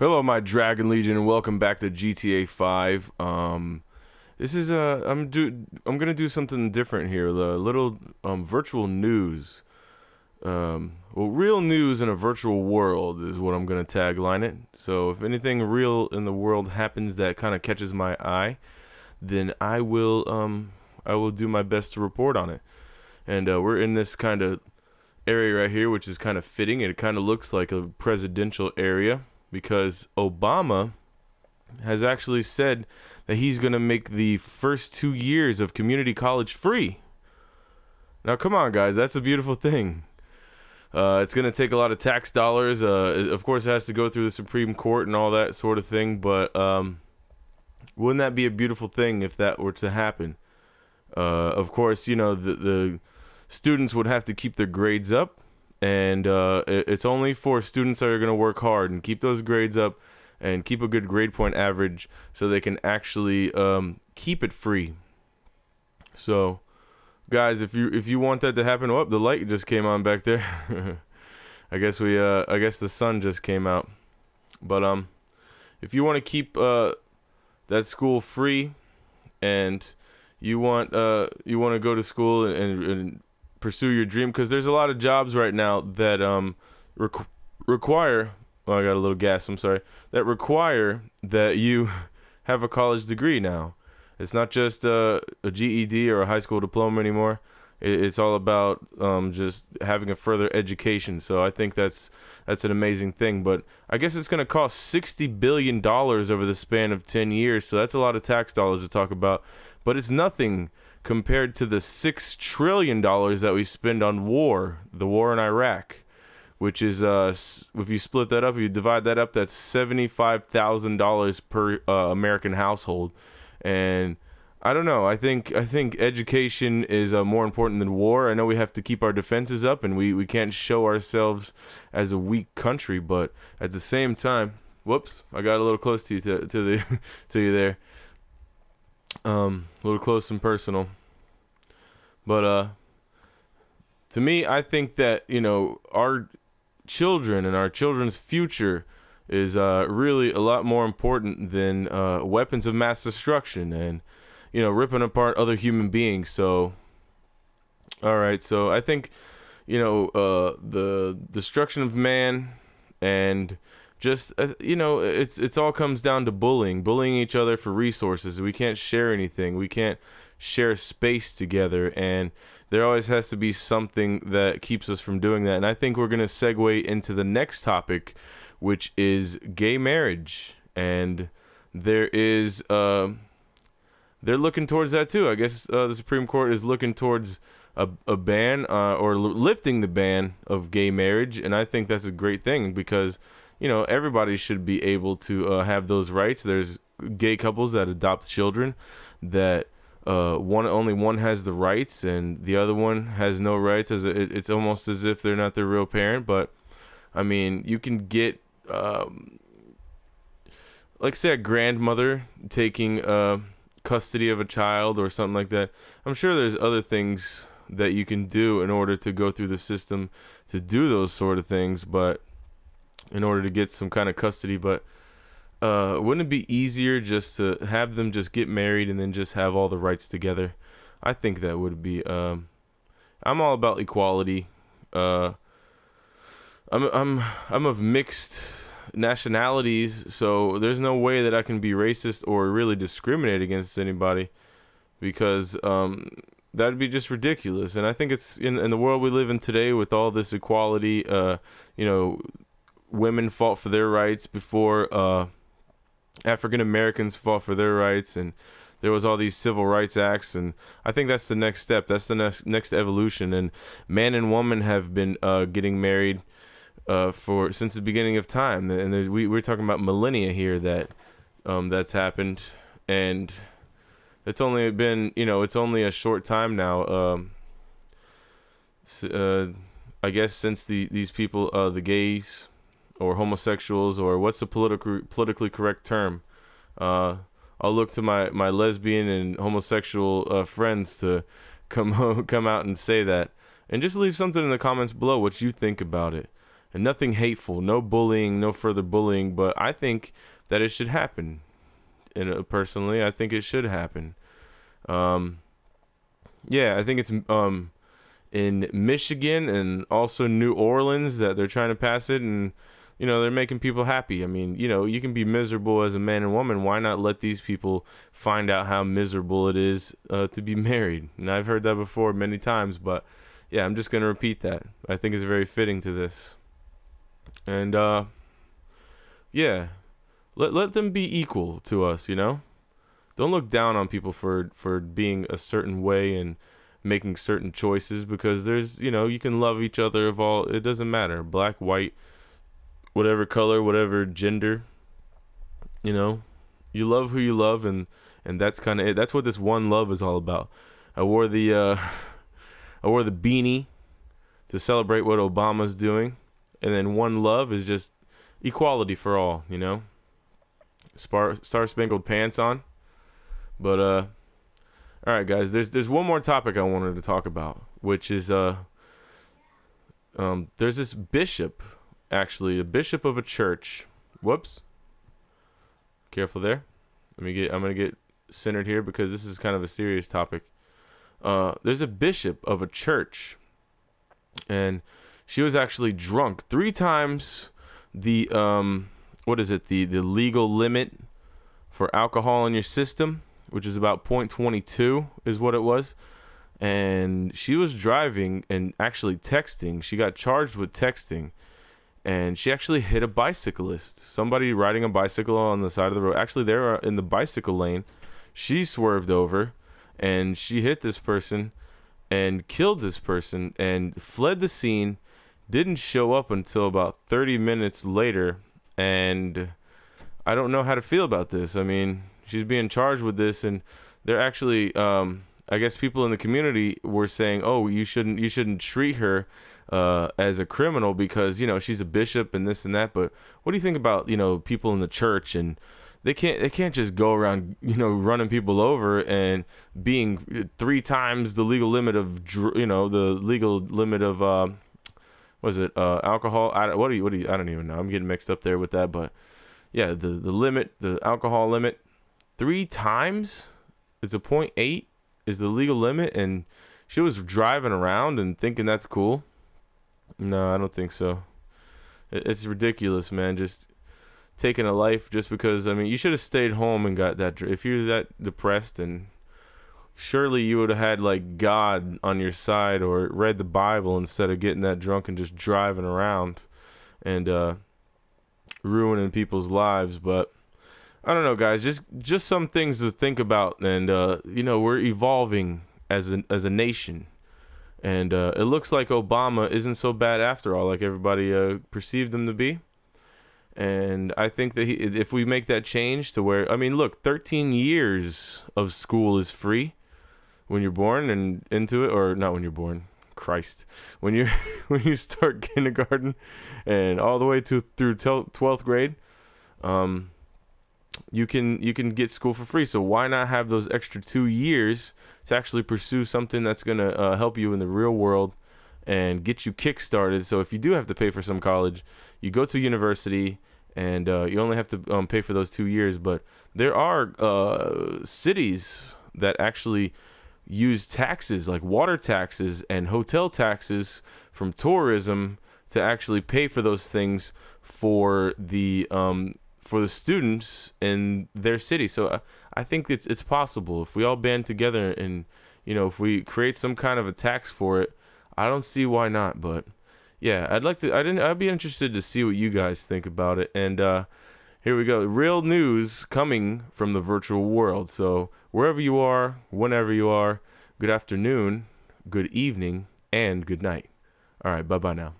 Hello, my Dragon Legion, and welcome back to GTA 5. This is I'm gonna do something different here. The little virtual news. Well, real news in a virtual world is what I'm gonna tagline it. So if anything real in the world happens that kind of catches my eye, then I will do my best to report on it. And we're in this kind of area right here, which is kind of fitting. It kind of looks like a presidential area because Obama has actually said that he's going to make the first 2 years of community college free. Now, come on, guys, that's a beautiful thing. It's going to take a lot of tax dollars. Of course, it has to go through the Supreme Court and all that sort of thing. But wouldn't that be a beautiful thing if that were to happen? Of course, the students would have to keep their grades up, and it's only for students that are going to work hard and keep those grades up and keep a good grade point average so they can actually keep it free. So, guys, if you want that to happen, oh, the light just came on back there. I guess the sun just came out. But if you want to keep that school free, and you want to go to school and pursue your dream, because there's a lot of jobs right now that require. Oh, I got a little gas. I'm sorry. That require that you have a college degree now. It's not just a GED or a high school diploma anymore. It's all about just having a further education. So I think that's an amazing thing. But I guess it's going to cost $60 billion over the span of 10 years. So that's a lot of tax dollars to talk about. But it's nothing compared to the $6 trillion that we spend on war, the war in Iraq, which is, if you split that up, if you divide that up, that's $75,000 per American household. And I don't know. I think education is more important than war. I know we have to keep our defenses up, and we can't show ourselves as a weak country. But at the same time, whoops, I got a little close to you to the to you there. A little close and personal. But to me, I think that our children and our children's future is really a lot more important than weapons of mass destruction and ripping apart other human beings. So, all right. So I think the destruction of man and just it's all comes down to bullying each other for resources. We can't share anything. We can't share space together, and there always has to be something that keeps us from doing that. And I think we're going to segue into the next topic, which is gay marriage. And there is they're looking towards that too. I guess the Supreme Court is looking towards a ban or lifting the ban of gay marriage, and I think that's a great thing because everybody should be able to have those rights. There's gay couples that adopt children that only one has the rights and the other one has no rights. It's almost as if they're not their real parent. But I mean, you can get like say a grandmother taking custody of a child or something like that. I'm sure there's other things that you can do in order to go through the system to do those sort of things, but in order to get some kind of custody. But wouldn't it be easier just to have them just get married and then just have all the rights together? I think that would be. I'm all about equality. I'm of mixed nationalities, so there's no way that I can be racist or really discriminate against anybody, because that'd be just ridiculous. And I think it's in the world we live in today with all this equality. Women fought for their rights before African Americans fought for their rights, and there was all these civil rights acts, and I think that's the next step. That's the next evolution. And man and woman have been getting married for since the beginning of time, and we're talking about millennia here that's happened, and it's only been it's only a short time now. I guess since these people, the gays or homosexuals, or what's the politically correct term? I'll look to my lesbian and homosexual friends to come out and say that, and just leave something in the comments below what you think about it. and nothing hateful, no bullying, no further bullying. But I think that it should happen. And personally, I think it should happen. Um, yeah, I think it's in Michigan and also New Orleans that they're trying to pass it, and they're making people happy. I mean, you can be miserable as a man and woman. Why not let these people find out how miserable it is to be married? And I've heard that before many times, but yeah, I'm just gonna repeat that. I think it's very fitting to this. And yeah, let them be equal to us. Don't look down on people for being a certain way and making certain choices, because there's you can love each other of all, it doesn't matter, black, white, whatever color, whatever gender. You love who you love, and that's kind of it. That's what this one love is all about. I wore the beanie to celebrate what Obama's doing, and then one love is just equality for all. Star Spangled Pants on. But all right, guys, there's one more topic I wanted to talk about, which is there's this bishop, actually a bishop of a church. Whoops. Careful there. I'm gonna get centered here because this is kind of a serious topic. There's a bishop of a church, and she was actually drunk 3 times the the legal limit for alcohol in your system, which is about 0.22 is what it was. And she was driving and actually texting. She got charged with texting, and she actually hit a bicyclist. Somebody riding a bicycle on the side of the road. Actually, they were in the bicycle lane. She swerved over, and she hit this person and killed this person and fled the scene. Didn't show up until about 30 minutes later, and I don't know how to feel about this. I mean, she's being charged with this, and they're actually, I guess people in the community were saying, "Oh, you shouldn't treat her as a criminal because she's a bishop and this and that." But what do you think about people in the church, and they can't just go around running people over and being 3 times the legal limit of was it alcohol? I don't even know. I'm getting mixed up there with that, but yeah, the limit, the alcohol limit, 3 times. It's a 0.8 is the legal limit, and she was driving around and thinking that's cool. No, I don't think so. It's ridiculous, man. Just taking a life just because. I mean, you should have stayed home and got that. If you're that depressed, and surely you would have had like God on your side or read the Bible instead of getting that drunk and just driving around and ruining people's lives. But I don't know, guys. Just some things to think about, and we're evolving as a nation, and it looks like Obama isn't so bad after all, like everybody perceived him to be. And I think that if we make that change to where, I mean, look, 13 years of school is free when you're born and into it, or not when you're born. Christ, when you when you start kindergarten and all the way through 12th grade. You can get school for free. So why not have those extra 2 years to actually pursue something that's gonna help you in the real world and get you kick-started? So if you do have to pay for some college, you go to university, and you only have to pay for those 2 years. But there are cities that actually use taxes, like water taxes and hotel taxes from tourism, to actually pay for those things for the students in their city. So I think it's possible if we all band together, and if we create some kind of a tax for it. I don't see why not. But yeah, I'd be interested to see what you guys think about it. And here we go, real news coming from the virtual world. So wherever you are, whenever you are, good afternoon, good evening, and good night. All right, bye bye now.